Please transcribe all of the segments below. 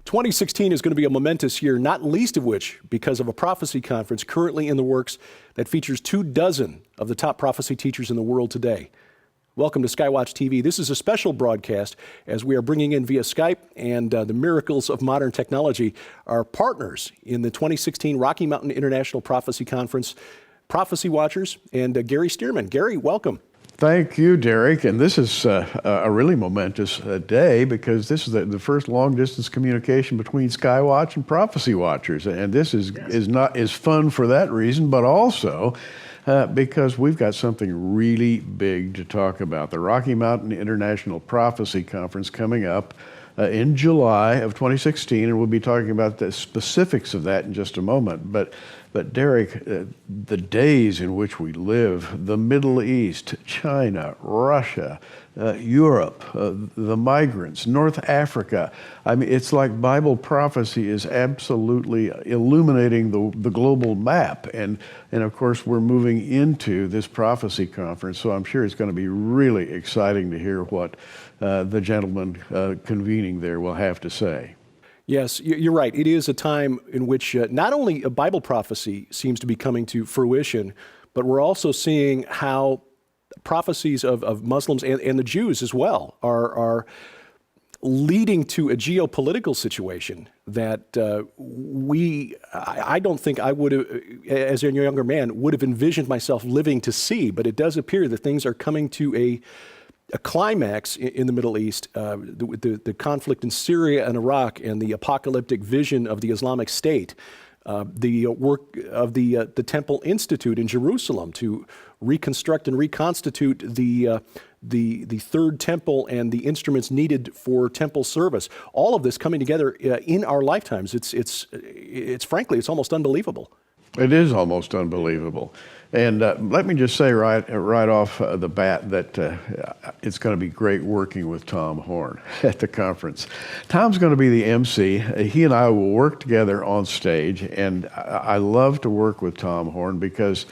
2016 is going to be a momentous year, not least of which because of a prophecy conference currently in the works that features 24 of the top prophecy teachers in the world today. Welcome to SkyWatchTV. This is a special broadcast as we are bringing in via Skype and the miracles of modern technology our partners in the 2016 Rocky Mountain International Prophecy Conference, Prophecy Watchers, and Gary Stearman. Gary, welcome. Thank you, Derek. And this is a really momentous day because this is the first long-distance communication between Skywatch and Prophecy Watchers. And this is fun for that reason, but also because we've got something really big to talk about. The Rocky Mountain International Prophecy Conference coming up in July of 2016, and we'll be talking about the specifics of that in just a moment. But Derek, the days in which we live, the Middle East, China, Russia, Europe, the migrants, North Africa, I mean, it's like Bible prophecy is absolutely illuminating the global map. And of course, we're moving into this prophecy conference, so I'm sure it's going to be really exciting to hear what the gentleman convening there will have to say. Yes, you're right. It is a time in which not only a Bible prophecy seems to be coming to fruition, but we're also seeing how prophecies of Muslims and the Jews as well are leading to a geopolitical situation that I don't think I would have, as a younger man, would have envisioned myself living to see. But it does appear that things are coming to a climax in the Middle East, the conflict in Syria and Iraq, and the apocalyptic vision of the Islamic State, the work of the Temple Institute in Jerusalem to reconstruct and reconstitute the third temple and the instruments needed for temple service. All of this coming together in our lifetimes. It's frankly, it's almost unbelievable. It is almost unbelievable. And let me just say right off the bat that it's going to be great working with Tom Horn at the conference. Tom's going to be the MC. He and I will work together on stage, and I love to work with Tom Horn because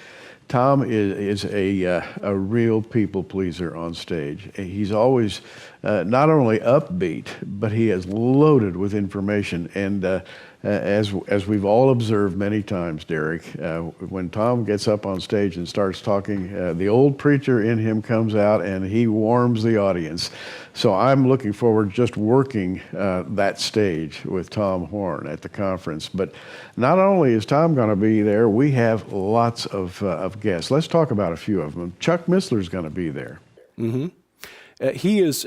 Tom is a real people pleaser on stage. He's always not only upbeat, but he is loaded with information. And as we've all observed many times, Derek, when Tom gets up on stage and starts talking, the old preacher in him comes out and he warms the audience. So I'm looking forward to just working that stage with Tom Horn at the conference. But not only is Tom going to be there, we have lots of guests. Let's talk about a few of them. Chuck Missler's going to be there. Mm-hmm. He is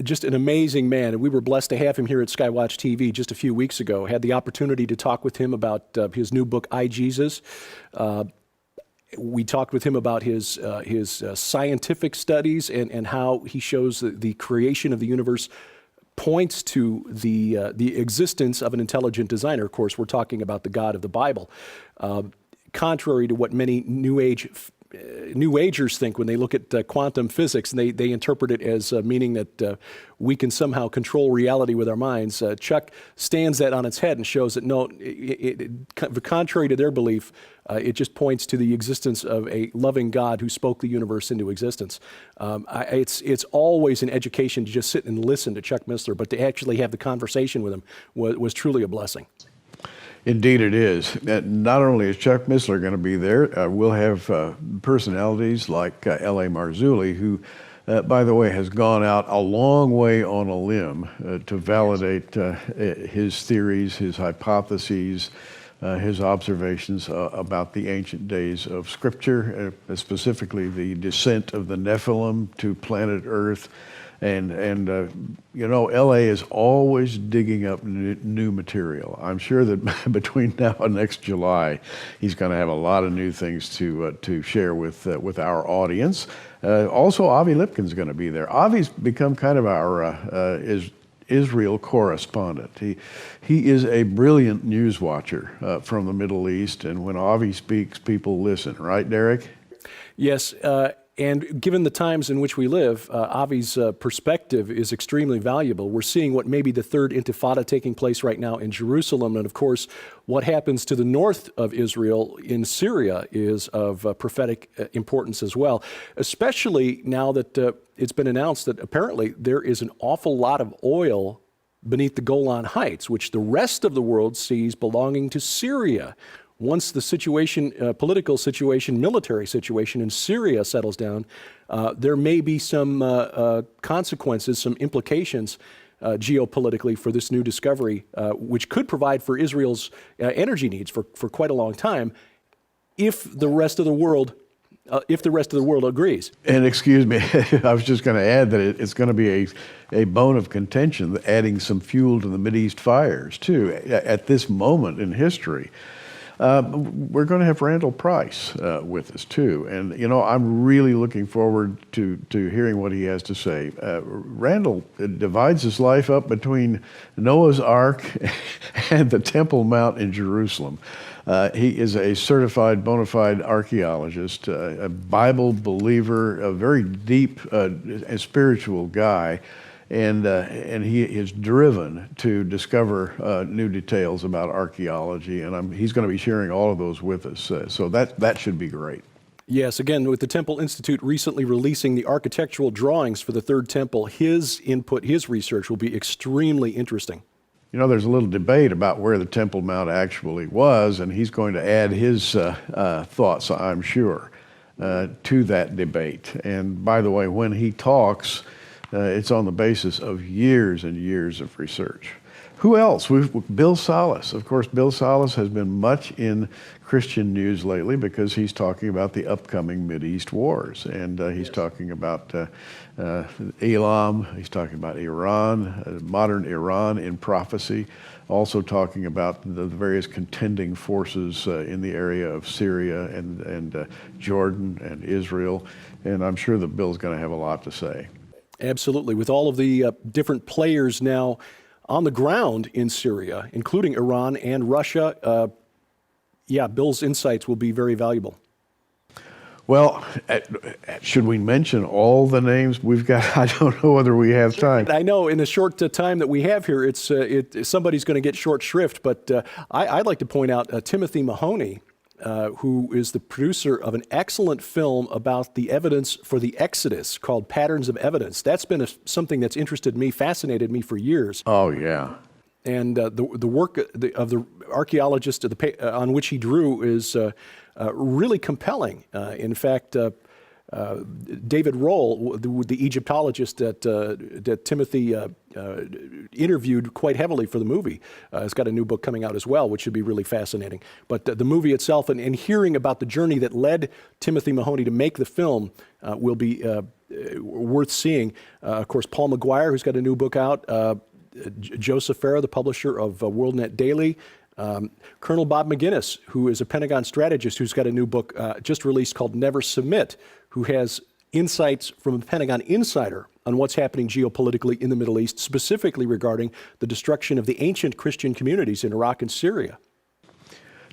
just an amazing man, and we were blessed to have him here at Skywatch TV just a few weeks ago. Had the opportunity to talk with him about his new book, I, Jesus. We talked with him about his scientific studies and how he shows the creation of the universe points to the existence of an intelligent designer. Of course, we're talking about the God of the Bible. Contrary to what many New Agers think when they look at quantum physics, and they interpret it as meaning that we can somehow control reality with our minds. Chuck stands that on its head and shows that no, contrary to their belief, it just points to the existence of a loving God who spoke the universe into existence. It's always an education to just sit and listen to Chuck Missler, but to actually have the conversation with him was truly a blessing. Indeed it is. Not only is Chuck Missler going to be there, we'll have personalities like L.A. Marzulli, who, by the way, has gone out a long way on a limb to validate his theories, his hypotheses, his observations about the ancient days of Scripture, specifically the descent of the Nephilim to planet Earth. And you know, LA is always digging up new material. I'm sure that between now and next July, he's going to have a lot of new things to share with our audience. Also, Avi Lipkin's going to be there. Avi's become kind of our Israel correspondent. He is a brilliant news watcher from the Middle East, and when Avi speaks, people listen. Right, Derek? Yes. And given the times in which we live, Avi's perspective is extremely valuable. We're seeing what may be the third intifada taking place right now in Jerusalem. And of course, what happens to the north of Israel in Syria is of prophetic importance as well, especially now that it's been announced that apparently there is an awful lot of oil beneath the Golan Heights, which the rest of the world sees belonging to Syria. Once the situation, political situation, military situation in Syria settles down, there may be some consequences, some implications geopolitically for this new discovery, which could provide for Israel's energy needs for quite a long time, if the rest of the world agrees. And excuse me, I was just going to add that it's going to be a bone of contention, adding some fuel to the Mideast fires, too, at this moment in history. We're going to have Randall Price with us, too. And, you know, I'm really looking forward to hearing what he has to say. Randall divides his life up between Noah's Ark and the Temple Mount in Jerusalem. He is a certified, bona fide archaeologist, a Bible believer, a very deep and spiritual guy. And he is driven to discover new details about archaeology, and he's going to be sharing all of those with us. So that should be great. Yes, again, with the Temple Institute recently releasing the architectural drawings for the Third Temple, his input, his research will be extremely interesting. You know, there's a little debate about where the Temple Mount actually was, and he's going to add his thoughts, I'm sure, to that debate. And by the way, when he talks, it's on the basis of years and years of research. Who else? Bill Salas. Of course, Bill Salas has been much in Christian news lately because he's talking about the upcoming Mideast wars. And he's talking about Elam, he's talking about Iran, modern Iran in prophecy, also talking about the various contending forces in the area of Syria and Jordan and Israel. And I'm sure that Bill's going to have a lot to say. Absolutely. With all of the different players now on the ground in Syria, including Iran and Russia, Bill's insights will be very valuable. Well, should we mention all the names we've got? I don't know whether we have time. I know in the short time that we have here, somebody's going to get short shrift, but I'd like to point out Timothy Mahoney, who is the producer of an excellent film about the evidence for the Exodus called Patterns of Evidence. That's been something that's interested me, fascinated me for years. Oh, yeah. And the work of the archaeologist on which he drew is really compelling. In fact, David Roll, the Egyptologist that Timothy interviewed quite heavily for the movie, has got a new book coming out as well, which should be really fascinating. But the movie itself and hearing about the journey that led Timothy Mahoney to make the film will be worth seeing. Of course, Paul McGuire, who's got a new book out, Joseph Farah, the publisher of WorldNet Daily, Colonel Bob McGinnis, who is a Pentagon strategist who's got a new book just released called Never Submit, who has insights from a Pentagon insider on what's happening geopolitically in the Middle East, specifically regarding the destruction of the ancient Christian communities in Iraq and Syria.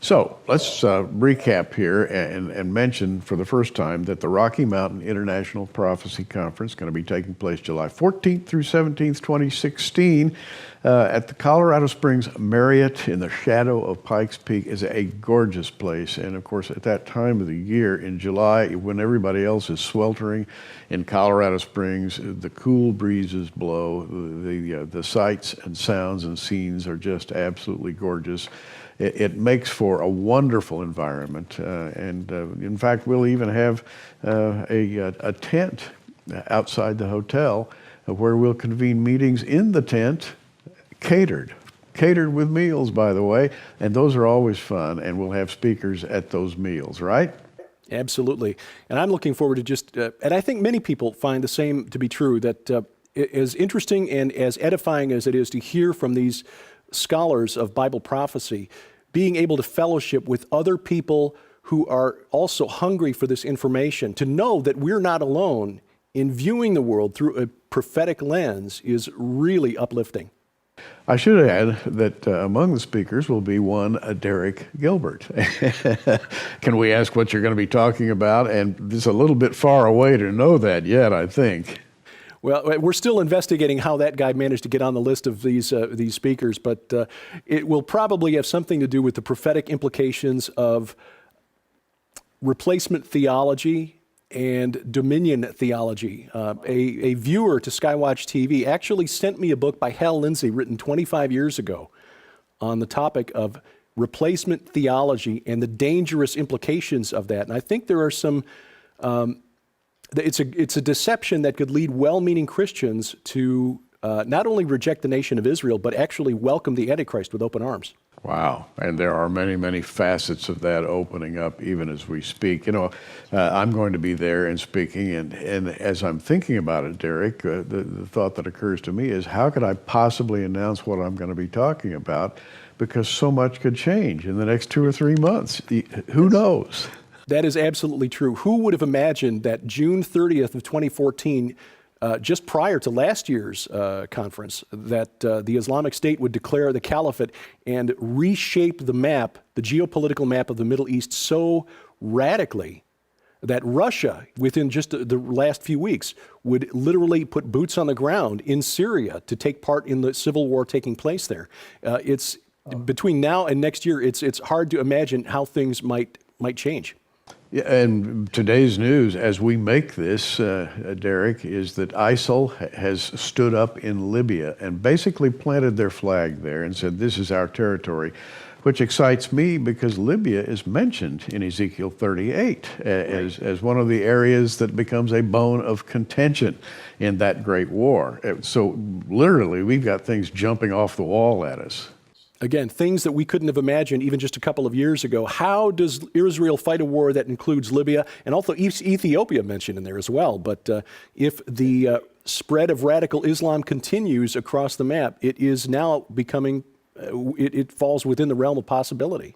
So let's recap here and mention for the first time that the Rocky Mountain International Prophecy Conference is going to be taking place July 14th through 17th, 2016 at the Colorado Springs Marriott in the shadow of Pikes Peak. Is a gorgeous place. And of course, at that time of the year in July, when everybody else is sweltering in Colorado Springs, the cool breezes blow, the sights and sounds and scenes are just absolutely gorgeous. It makes for a wonderful environment, and in fact, we'll even have a tent outside the hotel where we'll convene meetings in the tent, catered with meals, by the way, and those are always fun, and we'll have speakers at those meals, right? Absolutely. And I'm looking forward to just, and I think many people find the same to be true, that as interesting and as edifying as it is to hear from these scholars of Bible prophecy, being able to fellowship with other people who are also hungry for this information, to know that we're not alone in viewing the world through a prophetic lens is really uplifting. I should add that among the speakers will be one Derek Gilbert. Can we ask what you're going to be talking about? And it's a little bit far away to know that yet, I think. Well, we're still investigating how that guy managed to get on the list of these speakers, but it will probably have something to do with the prophetic implications of replacement theology and dominion theology. A viewer to SkyWatch TV actually sent me a book by Hal Lindsey written 25 years ago on the topic of replacement theology and the dangerous implications of that. And I think there are some, it's a deception that could lead well-meaning Christians to not only reject the nation of Israel, but actually welcome the Antichrist with open arms. Wow. And there are many, many facets of that opening up even as we speak. You know, I'm going to be there and speaking, and as I'm thinking about it, Derek, the thought that occurs to me is, how could I possibly announce what I'm going to be talking about? Because so much could change in the next 2 or 3 months. Who knows? That is absolutely true. Who would have imagined that June 30th of 2014, just prior to last year's conference, that the Islamic State would declare the caliphate and reshape the map, the geopolitical map of the Middle East so radically that Russia, within just the last few weeks, would literally put boots on the ground in Syria to take part in the civil war taking place there. Between now and next year, it's hard to imagine how things might change. Yeah, and today's news, as we make this, Derek, is that ISIL has stood up in Libya and basically planted their flag there and said, this is our territory, which excites me because Libya is mentioned in Ezekiel 38 as one of the areas that becomes a bone of contention in that great war. So literally, we've got things jumping off the wall at us. Again, things that we couldn't have imagined even just a couple of years ago. How does Israel fight a war that includes Libya and also Ethiopia mentioned in there as well? But if the spread of radical Islam continues across the map, it is now becoming, it falls within the realm of possibility.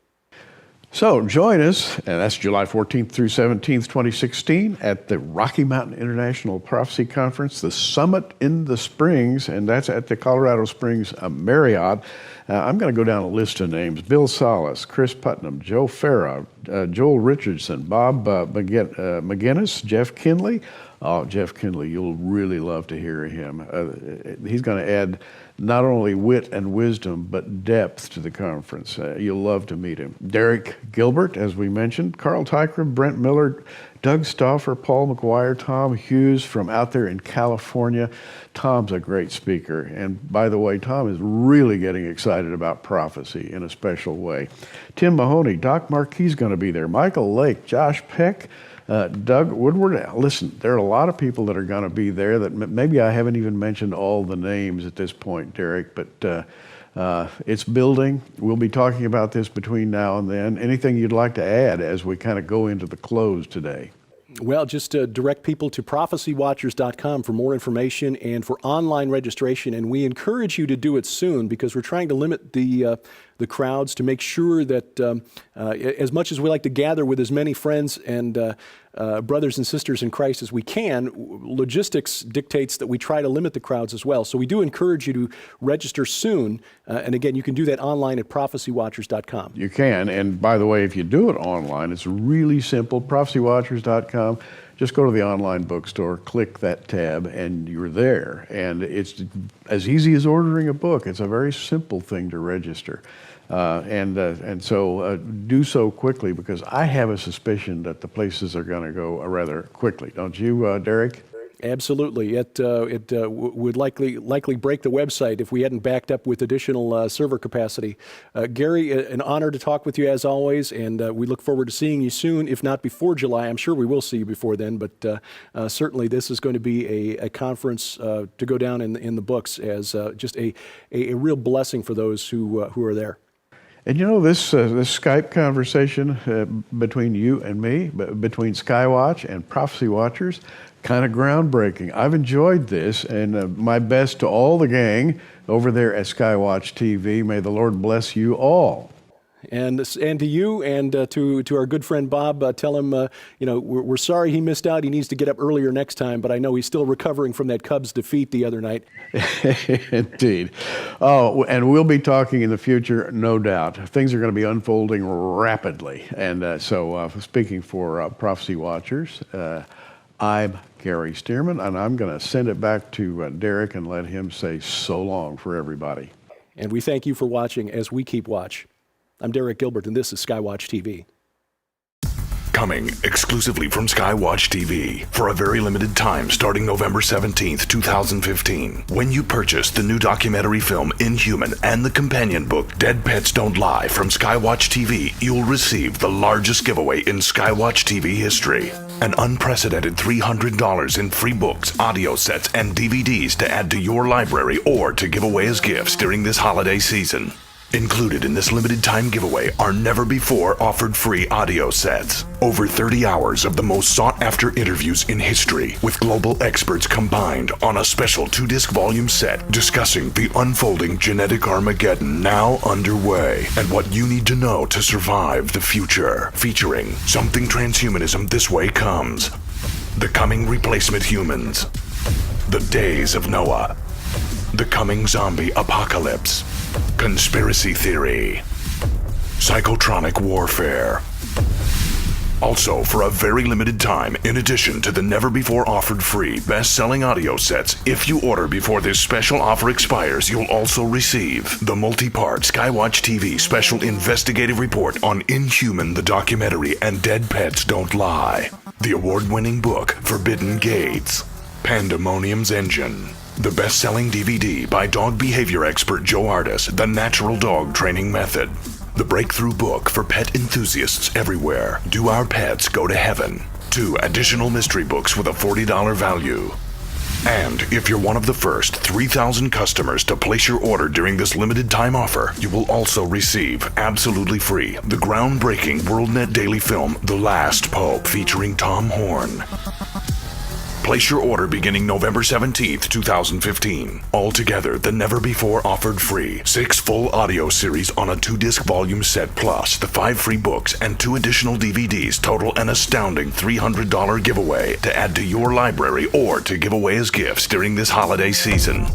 So join us, and that's July 14th through 17th, 2016, at the Rocky Mountain International Prophecy Conference, the Summit in the Springs, and that's at the Colorado Springs Marriott. I'm going to go down a list of names: Bill Salas, Chris Putnam, Joe Farah, Joel Richardson, Bob McGinnis, Jeff Kinley. Oh, Jeff Kinley, you'll really love to hear him. He's going to add not only wit and wisdom, but depth to the conference. You'll love to meet him. Derek Gilbert, as we mentioned, Carl Tykram, Brent Miller, Doug Stauffer, Paul McGuire, Tom Hughes from out there in California. Tom's a great speaker. And by the way, Tom is really getting excited about prophecy in a special way. Tim Mahoney, Doc Marquis is going to be there. Michael Lake, Josh Peck, Doug Woodward. Listen, there are a lot of people that are going to be there that maybe I haven't even mentioned all the names at this point, Derek, but it's building. We'll be talking about this between now and then. Anything you'd like to add as we kind of go into the close today? Well, just direct people to prophecywatchers.com for more information and for online registration. And we encourage you to do it soon because we're trying to limit the crowds to make sure that as much as we like to gather with as many friends and brothers and sisters in Christ as we can, logistics dictates that we try to limit the crowds as well. So we do encourage you to register soon. And again, you can do that online at prophecywatchers.com. You can. And by the way, if you do it online, it's really simple. prophecywatchers.com. Just go to the online bookstore, click that tab, and you're there. And it's as easy as ordering a book. It's a very simple thing to register. And so do so quickly, because I have a suspicion that the places are going to go rather quickly. Don't you, Derek? Absolutely. It would likely break the website if we hadn't backed up with additional server capacity. Gary, an honor to talk with you as always, and we look forward to seeing you soon, if not before July. I'm sure we will see you before then, but certainly this is going to be a conference to go down in the books as just a real blessing for those who are there. And you know, this Skype conversation between you and me, between Skywatch and Prophecy Watchers, kind of groundbreaking. I've enjoyed this, and my best to all the gang over there at SkyWatch TV. May the Lord bless you all. And to you and to our good friend Bob, tell him, we're sorry he missed out. He needs to get up earlier next time, but I know he's still recovering from that Cubs defeat the other night. Indeed. Oh, and we'll be talking in the future, no doubt. Things are going to be unfolding rapidly. And so speaking for Prophecy Watchers, I'm Gary Stearman, and I'm going to send it back to Derek and let him say so long for everybody. And we thank you for watching as we keep watch. I'm Derek Gilbert, and this is SkyWatch TV. Coming exclusively from SkyWatch TV for a very limited time starting November 17th, 2015. When you purchase the new documentary film Inhuman and the companion book Dead Pets Don't Lie from SkyWatch TV, you'll receive the largest giveaway in SkyWatch TV history. An unprecedented $300 in free books, audio sets, and DVDs to add to your library or to give away as gifts during this holiday season. Included in this limited time giveaway are never before offered free audio sets. Over 30 hours of the most sought after interviews in history with global experts combined on a special 2-disc volume set discussing the unfolding genetic Armageddon now underway and what you need to know to survive the future. Featuring Something Transhumanism This Way Comes, The Coming Replacement Humans, The Days of Noah, The Coming Zombie Apocalypse, Conspiracy Theory, Psychotronic Warfare. Also, for a very limited time, in addition to the never-before offered free best-selling audio sets, if you order before this special offer expires, you'll also receive the multi-part SkyWatch TV special investigative report on Inhuman the documentary and Dead Pets Don't Lie, the award-winning book Forbidden Gates, Pandemonium's Engine, the best-selling DVD by dog behavior expert Joe Artis, The Natural Dog Training Method. The breakthrough book for pet enthusiasts everywhere, Do Our Pets Go to Heaven? 2 additional mystery books with a $40 value. And if you're one of the first 3,000 customers to place your order during this limited time offer, you will also receive, absolutely free, the groundbreaking WorldNet daily film, The Last Pope, featuring Tom Horn. Place your order beginning November 17th, 2015. Altogether, the never-before offered free 6 full audio series on a 2-disc volume set plus the 5 free books and 2 additional DVDs total an astounding $300 giveaway to add to your library or to give away as gifts during this holiday season.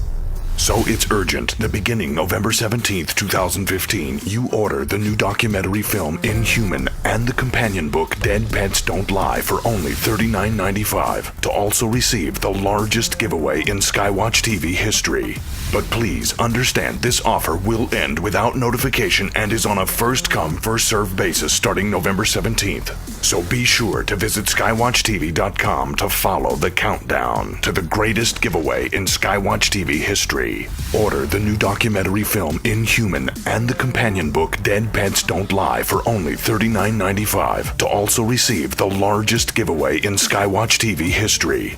So it's urgent that beginning November 17th, 2015, you order the new documentary film Inhuman and the companion book Dead Pets Don't Lie for only $39.95 to also receive the largest giveaway in SkyWatch TV history. But please understand this offer will end without notification and is on a first-come, first-served basis starting November 17th. So be sure to visit SkyWatchTV.com to follow the countdown to the greatest giveaway in SkyWatch TV history. Order the new documentary film Inhuman and the companion book Dead Pets Don't Lie for only $39.95 to also receive the largest giveaway in SkyWatch TV history.